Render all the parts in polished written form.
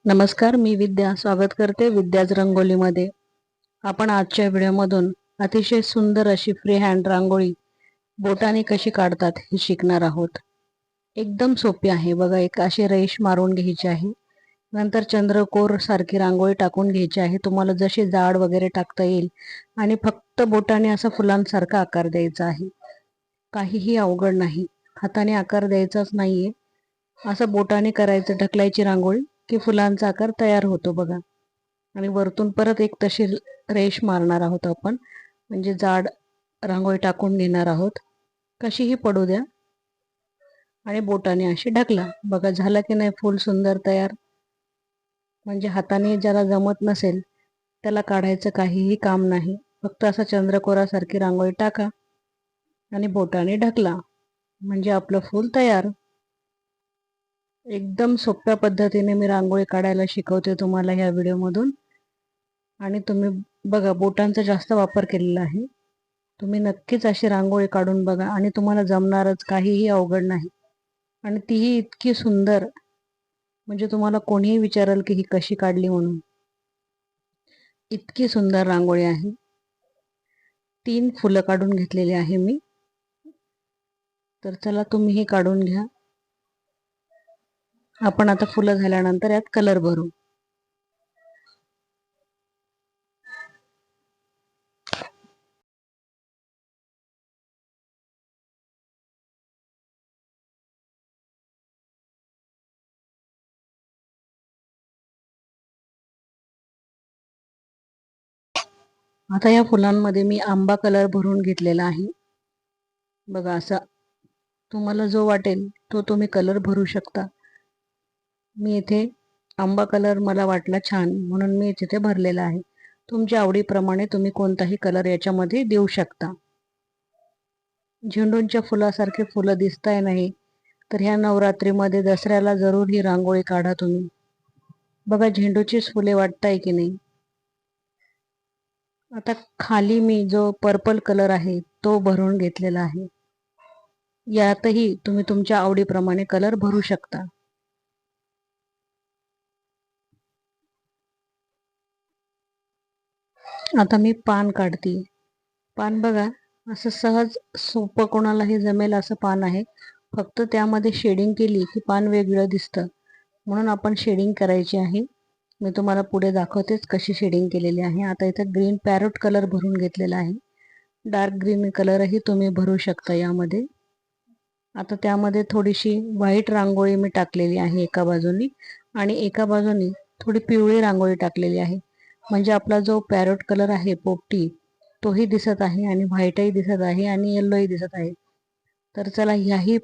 नमस्कार, मी विद्या स्वागत करते विद्याज रंगोलीमध्ये. आपण आजच्या व्हिडिओमधून अतिशय सुंदर अशी फ्री हँड रांगोळी बोटाने कशी काढतात हे शिकणार आहोत. एकदम सोपी आहे बघा. एक अशी रेष मारून घ्यायची आहे, नंतर चंद्रकोर सारखी रांगोळी टाकून घ्यायची आहे. तुम्हाला जशी जाड वगैरे टाकता येईल आणि फक्त बोटाने असा फुलांसारखा आकार द्यायचा आहे. काहीही अवघड नाही, हाताने आकार द्यायचाच नाहीये. असं बोटाने करायचं, ढकलायची रांगोळी की फुलांचा आकार तयार होतो बघा. आणि वरतून परत एक तशी रेष मारणार आहोत आपण, म्हणजे जाड रांगोळी टाकून घेणार आहोत. कशीही पडू द्या आणि बोटाने अशी ढकला. बघा झालं की नाही फुल सुंदर तयार. म्हणजे हाताने ज्याला जमत नसेल त्याला काढायचं काहीही काम नाही. फक्त असं चंद्रकोरासारखी रांगोळी टाका आणि बोटाने ढकला, म्हणजे आपलं फूल तयार. एकदम सोप्या पद्धतीने मी रांगोळी काढायला शिकवते तुम्हाला ह्या व्हिडिओमधून. आणि तुम्ही बघा बोटांचा जास्त वापर केलेला आहे. तुम्ही नक्कीच अशी रांगोळी काढून बघा आणि तुम्हाला जमणारच, काहीही अवघड नाही. आणि तीही इतकी सुंदर, म्हणजे तुम्हाला कोणीही विचारेल की ही कशी काढली म्हणून. इतकी सुंदर रांगोळी आहे. 3 फुलं काढून घेतलेली आहे मी. तर चला तुम्हीही काढून घ्या. आपण आता फुलं झाल्यानंतर यात कलर भरू. आता या फुलांमध्ये मी आंबा कलर भरून घेतलेला आहे बघा. असा तुम्हाला जो वाटेल तो तुम्ही कलर भरू शकता. मी इथे आंबा कलर मला वाटला छान म्हणून मी इथे भरलेला आहे. तुमच्या आवडीप्रमाणे तुम्ही कोणताही कलर याच्यामध्ये देऊ शकता. झेंडूंच्या फुलासारखे फुलं दिसताय नाही तर ह्या नवरात्रीमध्ये दसऱ्याला जरूर ही रांगोळी काढा तुम्ही. बघा झेंडूचीच फुले वाटताय की नाही. आता खाली मी जो पर्पल कलर आहे तो भरून घेतलेला आहे. यातही तुम्ही तुमच्या आवडीप्रमाणे कलर भरू शकता. आता मी पान काढते. पान बघा असं सहज सोपं, कोणालाही जमेल असं पान आहे. फक्त त्यामध्ये शेडिंग केली की पान वेगळं दिसतं, म्हणून आपण शेडिंग करायची आहे. मी तुम्हाला पुढे दाखवतेच कशी शेडिंग केलेली आहे. आता इथं ग्रीन पॅरोट कलर भरून घेतलेला आहे. डार्क ग्रीन कलरही तुम्ही भरू शकता यामध्ये. आता त्यामध्ये थोडीशी व्हाईट रांगोळी मी टाकलेली आहे एका बाजूनी, आणि एका बाजूनी थोडी पिवळी रांगोळी टाकलेली आहे. म्हणजे आपला जो पॅरोट कलर आहे पोपटी, तोही दिसत आहे आणि व्हाईटही दिसत आहे आणि येल्लोही दिसत आहे. तर चला ह्याही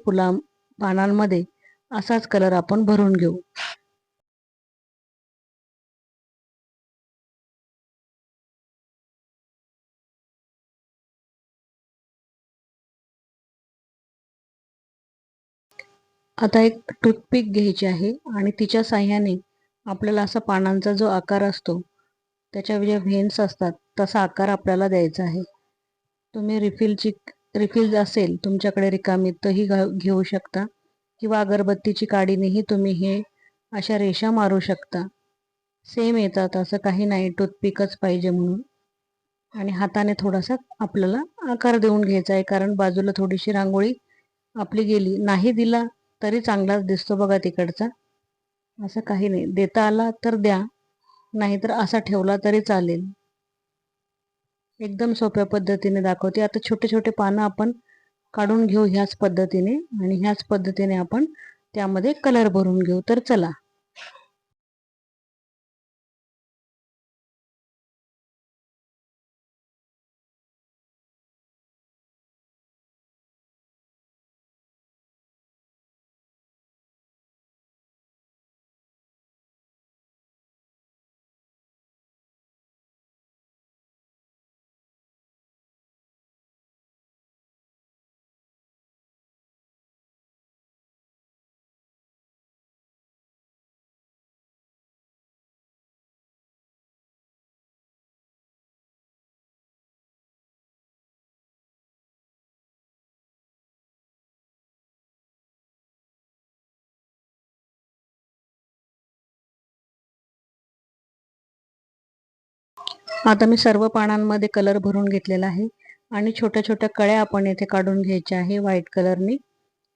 पानांमध्ये असाच कलर आपण भरून घेऊ. आता एक टूथपिक घ्यायची आहे आणि तिच्या साह्याने आपल्याला असा पानांचा जो आकार असतो, त्याच्या जे व्हेन्स असतात तसा आकार आपल्याला द्यायचा आहे. तुम्ही रिफिल असेल तुमच्याकडे रिकामी तही घेऊ शकता, किंवा अगरबत्तीची काडीनेही तुम्ही हे अशा रेषा मारू शकता. सेम येतात, असं काही नाही टूथपिकच पाहिजे म्हणून. आणि हाताने थोडासा आपल्याला आकार देऊन घ्यायचा आहे, कारण बाजूला थोडीशी रांगोळी आपली गेली. नाही दिला तरी चांगलाच दिसतो बघा तिकडचा. असं काही नाही, देता आला तर द्या, नाहीतर असा ठेवला तरी चालेल. एकदम सोप्या पद्धतीने दाखवते. आता छोटे छोटे पानं आपण काढून घेऊ ह्याच पद्धतीने, आणि ह्याच पद्धतीने आपण त्यामध्ये कलर भरून घेऊ. तर चला. आता मी सर्व पानांमध्ये कलर भरून घेतलेला आहे आणि छोट्या छोट्या कळ्या आपण येथे काढून घ्यायच्या आहे व्हाईट कलरनी.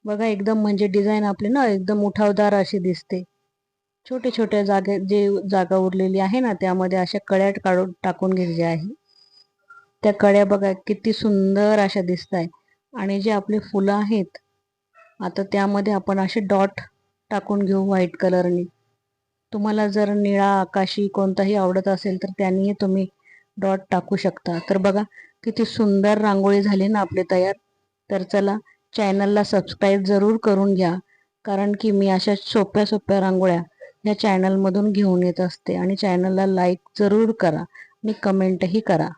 बघा एकदम म्हणजे डिझाईन आपली ना एकदम उठावदार अशी दिसते. छोटे छोट्या जे जागा उरलेली आहे ना त्यामध्ये अशा कळ्या काढून टाकून घ्यायच्या आहे. त्या कळ्या बघा किती सुंदर अशा दिसत आहे. आणि जे आपले फुलं आहेत आता त्यामध्ये आपण असे डॉट टाकून घेऊ व्हाईट कलरनी. तुम्हाला जर निळा आकाशी कोणताही आवडत असेल तर त्यांनीही तुम्ही डॉट टाकू शकता. तर बघा किती सुंदर रांगोळी झाली ना आपली तयार. तर चला चॅनलला सबस्क्राईब जरूर करून घ्या, कारण की मी अशा सोप्या सोप्या रांगोळ्या या चॅनलमधून घेऊन येत असते. आणि चॅनलला लाईक जरूर करा आणि कमेंटही करा.